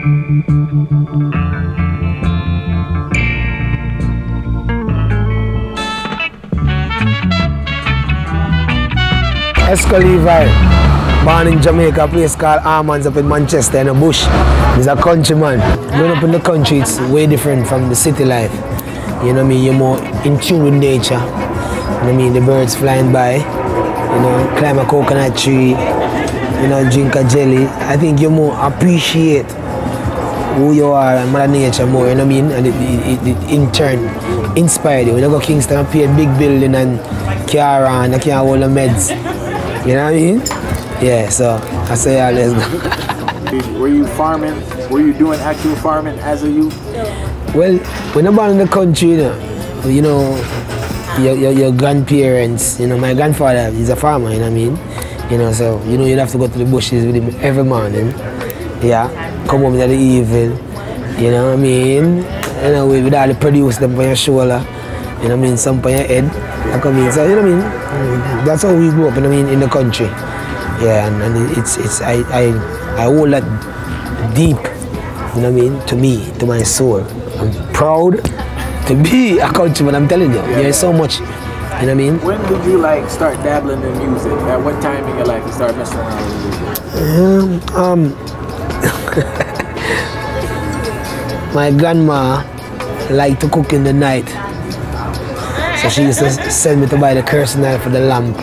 Exco Levi, born in Jamaica, a place called Armans up in Manchester in a bush. He's a countryman. Growing up in the country, it's way different from the city life. You know what I mean? You're more in tune with nature. You know what I mean? The birds flying by, you know, climb a coconut tree, you know, drink a jelly. I think you more appreciate who you are and Mother Nature more, you know what I mean? And it in turn inspired you. When you go to Kingston and pay a big building and car and you can't hold the meds. You know what I mean? Yeah, so I say, yeah, let's go. Were you farming? Were you doing actual farming as a youth? Well, when I'm born in the country, you know, your grandparents, you know, my grandfather is a farmer, you know what I mean? You know, so, you know, you'd have to go to the bushes with him every morning. Yeah, come home in the evening, you know what I mean? You know, with all the produce them on your shoulder, you know what I mean, some on your head. I come in, so you know what I mean? That's how we grew up, you know what I mean, in the country. Yeah, and I hold that deep, you know what I mean, to me, to my soul. I'm proud to be a countryman, I'm telling you. There's so much, you know what I mean? When did you like start dabbling in music? At what time in your life you started messing around with music? My grandma liked to cook in the night. So she used to send me to buy the kerosene oil for the lamp.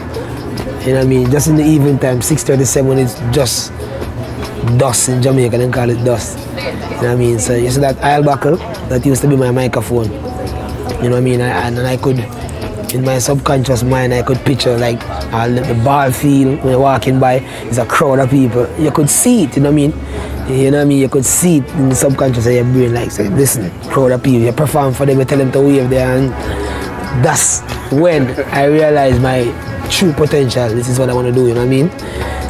You know what I mean? Just in the evening time, 6:37 when it's just dust in Jamaica, they call it dust. You know what I mean? So you see that oil buckle? That used to be my microphone. You know what I mean? And I could, in my subconscious mind, I could picture like the ball field when you're walking by, there's a crowd of people. You could see it, you know what I mean? You know what I mean? You could see it in the subconscious of your brain, like, say, listen, crowd of people, you perform for them, you tell them to wave there, and that's when I realized my true potential. This is what I want to do, you know what I mean?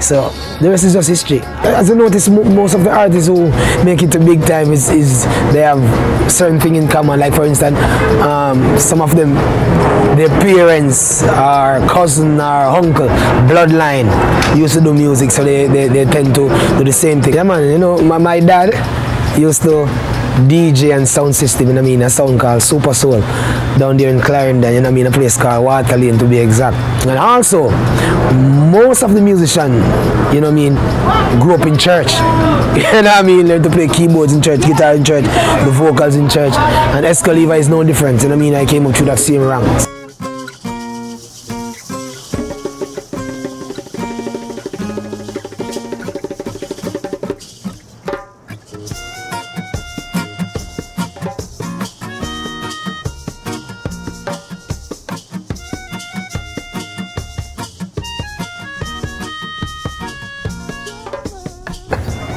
So the rest is just history. As I notice, most of the artists who make it to big time is they have certain thing in common. Like for instance, some of them, their parents or cousin or uncle, bloodline used to do music, so they tend to do the same thing. Yeah, man, you know, my dad used to DJ and sound system, you know what I mean, a sound called Super Soul down there in Clarendon, you know what I mean, a place called Water Lane to be exact. And also, most of the musicians, you know what I mean, grew up in church. You know what I mean, learn to play keyboards in church, guitar in church, the vocals in church. And Exco Levi is no different, you know what I mean, I came up through that same ranks.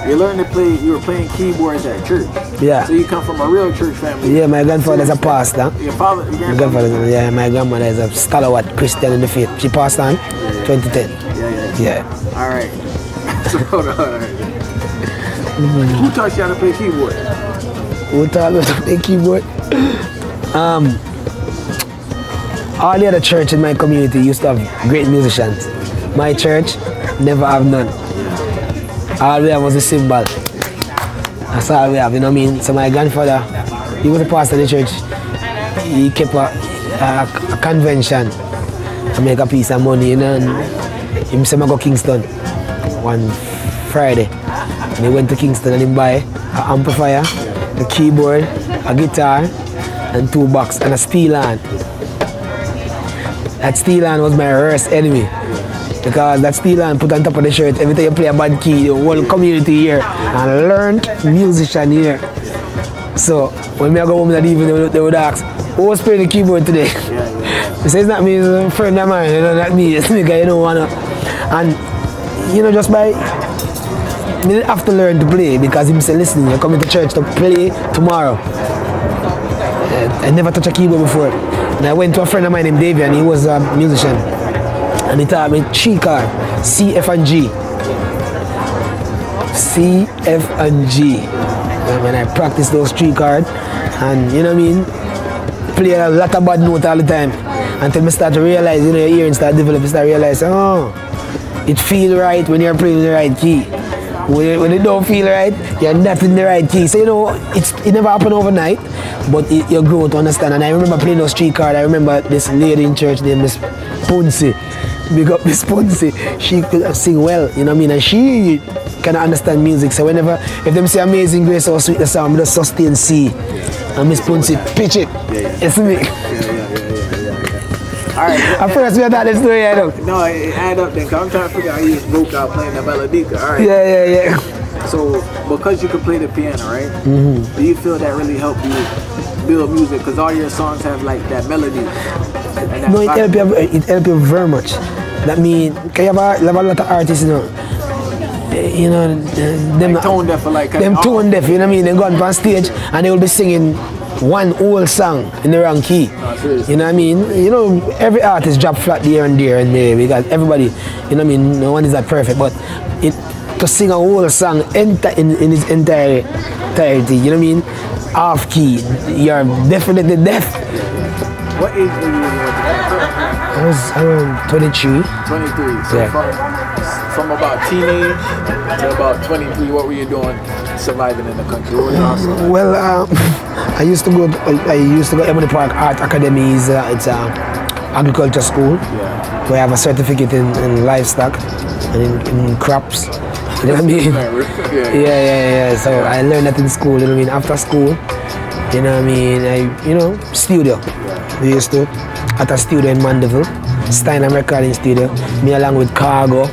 You learned to play, you were playing keyboards at church. Yeah. So you come from a real church family. Yeah, my grandfather is a pastor. Your father, your grandfather? Yeah, my grandmother is a stalwart Christian in the faith. She passed on 2010. Yeah. All right. So, hold on. Who taught you how to play keyboard? Who taught me to play keyboard? All the other churches in my community used to have great musicians. My church never have none. All we have was a cymbal. That's all we have, you know what I mean? So my grandfather, he was a pastor in the church. He kept a convention to make a piece of money, you know, and he said I go to Kingston one Friday. And he went to Kingston and he buy an amplifier, a keyboard, a guitar, and 2 boxes and a steel hand. That steel hand was my worst enemy. Because that steel hand put on top of the shirt, every time you play a bad key, the whole community here and learned musician here. So when I go home that evening, they would ask, who was playing the keyboard today? He says, it's not me, it's a friend of mine, you know, not me, it's me, because you don't want to. And, you know, just by, I didn't have to learn to play because he said, listen, you're coming to church to play tomorrow. I never touched a keyboard before. And I went to a friend of mine named Davey, and he was a musician. And he taught me 3 chords, C, F, and G. C, F, and G. And when I practiced those 3 chords, and you know what I mean, play a lot of bad notes all the time. Until I start to realize, you know, your ears start developing, start realizing, oh, it feels right when you're playing the right key. when it don't feel right, you're not in the right key. So you know, it never happened overnight, but you grow to understand. And I remember playing those street cards. I remember this lady in church named Miss Punsi. Big up Miss Punsi. She could sing well, you know what I mean? And she can understand music. So whenever, if them say Amazing Grace or Sweet the Sound, just sustain C. And Miss Punsi pitch it. It's me. Alright. At first we thought the story add up. No, it add up then, because I'm trying to figure out how you just broke out playing the melodica. Alright. Yeah. So, because you can play the piano, right? Do you feel that really helped you build music? Because all your songs have like that melody. No, it helps you very much. That means, you have a lot of artists, them like tone deaf, like them tone deaf, you know what I mean? They go on stage and they will be singing one whole song in the wrong key. You know what I mean? You know, every artist drop flat there and there because everybody, you know what I mean? No one is that perfect, but to sing a whole song in its entirety, you know what I mean? Half key, you're definitely deaf. What age were you when? I was around 23. 23. So from about teenage to about 23, what were you doing surviving in the country? What were you awesome? Well, I used to go Ebony Park Art Academy. It's agriculture school. Yeah. Where I have a certificate in livestock and in crops. You know what I mean? Yeah. So I learned that in school. You know what I mean? After school, you know what I mean? Studio. We used to at a studio in Mandeville, Steiner recording studio. Me along with Cargo,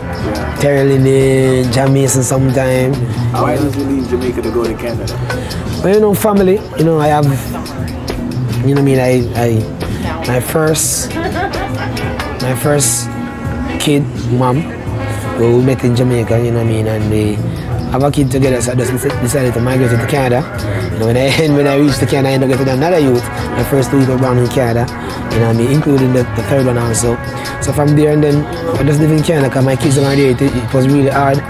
Terry Linen, Jam Mason sometime. Why did you leave Jamaica to go to Canada? Well, family. I have. You know what I mean? My first kid, mom, we met in Jamaica. You know what I mean? And we have a kid together, so I just decided to migrate to Canada. When I reached Canada, I ended up getting another youth. My first 2 years were born in Canada, you know what I mean, including the third one also. So from there and then, I just live in Canada because my kids are there. It was really hard,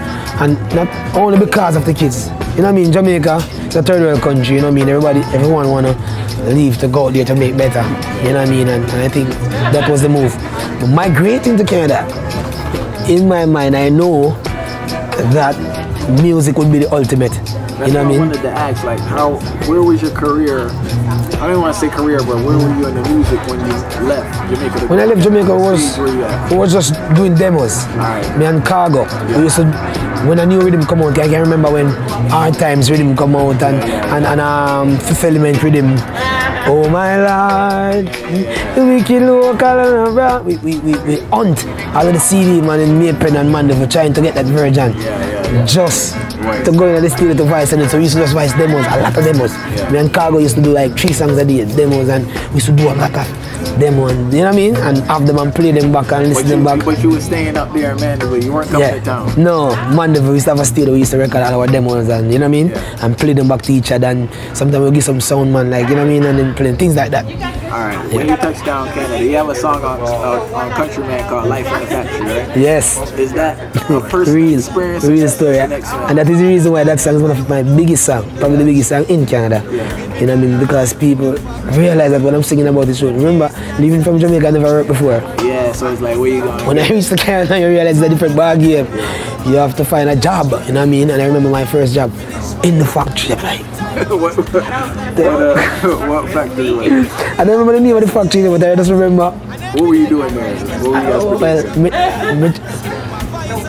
and not only because of the kids. You know what I mean? Jamaica, it's a third world country. You know what I mean? Everyone wanna leave to go out there to make better. You know what I mean? And I think that was the move. But migrating to Canada, in my mind, I know that music would be the ultimate. That's what I wanted to ask, like, where was your career? I don't want to say career, but where were you in the music when you left Jamaica? When I left Jamaica, I was just doing demos. Me and Cargo. We used to, when a new rhythm come out, I can remember when Hard Times rhythm come out and Fulfillment rhythm. Oh my Lord, we kill local. We hunt all of the CD man in Maypen and Mandeville trying to get that version. Just to go in the studio to voice, and so we used to just voice demos, a lot of demos. Me and Cargo used to do like 3 songs a day, demos, and we used to do a lot of demos, you know what I mean? And have them and play them back and listen them back. But you were staying up there in Mandeville, you weren't coming to town? No, Mandeville, we used to have a studio, we used to record all our demos, and you know what I mean? And play them back to each other, and sometimes we'll give some sound man, like, you know what I mean? And then play things like that. Alright, when you touch down Canada, you have a song on Countryman called Life in the Factory, right? Yes. Is that a personal experience? Real story, and that is the reason why that song is one of my biggest songs, probably the biggest song in Canada. You know what I mean? Because people realize that when I'm singing about this road. Remember, leaving from Jamaica, I never worked before. Yeah, so it's like, where you going? When I reached Canada, you realize it's a different ball game. You have to find a job, you know what I mean? And I remember my first job in the factory. What factory was it? I don't remember the name of the factory, but I just remember. What were you doing there?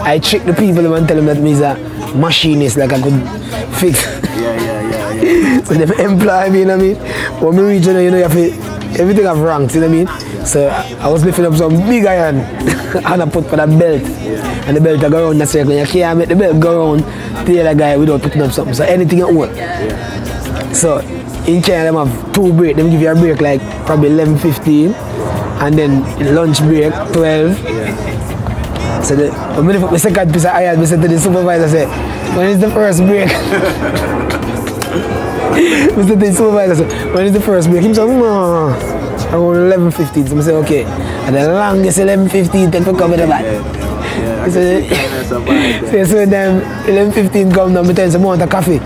I tricked the people and tell them that me is a machinist, like I could fix. Yeah. So they employ me, you know what I mean? When we reach, you know, you have to, everything have ranks, you know what I mean? So I was lifting up some big iron and I put for that belt. And the belt go around the circle. You can't make the belt go around the other guy without putting up something. So anything you want. So in China, them have 2 breaks. They give you a break like probably 11:15, and then lunch break 12. So when I put the second piece of iron, I said to the supervisor, I said, when is the first break? I said to the supervisor, I said, when is the first break? He said, around 11:15. So I said, okay. And the longest 11:15 take to cover the back. So when 11:15 come down, I tell him some want a coffee.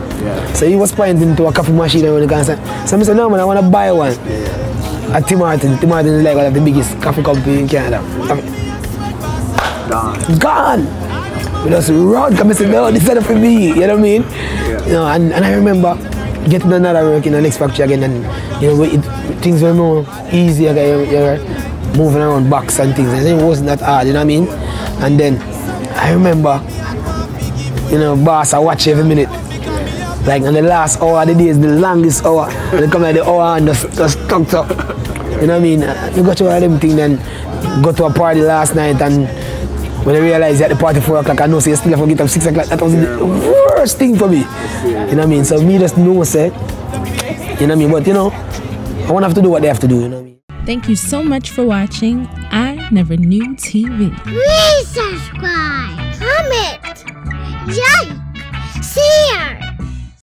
So he was pointing to a coffee machine around the corner. So I said, no man, I want to buy one. At Tim Hortons. Tim Hortons is like one of the biggest coffee company in Canada. Gone. We just run, come and say, no, this is not for me, you know what I mean? Yeah. You know, and I remember getting another work in the next factory again, and you know, things were more easy, okay, you're moving around box and things, and it wasn't that hard, you know what I mean? And then I remember, you know, boss, I watch every minute. Like on the last hour of the day is the longest hour. And they come like the hour and just stuck up. You know what I mean? You go to all them things, then go to a party last night, and when I realized at the party 4 o'clock, I know so you still have to get up 6 o'clock. That was the worst thing for me. You know what I mean? So me just know, say, you know what I mean? But you know, I won't have to do what they have to do, you know what I mean? Thank you so much for watching I Never Knew TV. Please subscribe, comment, like, share.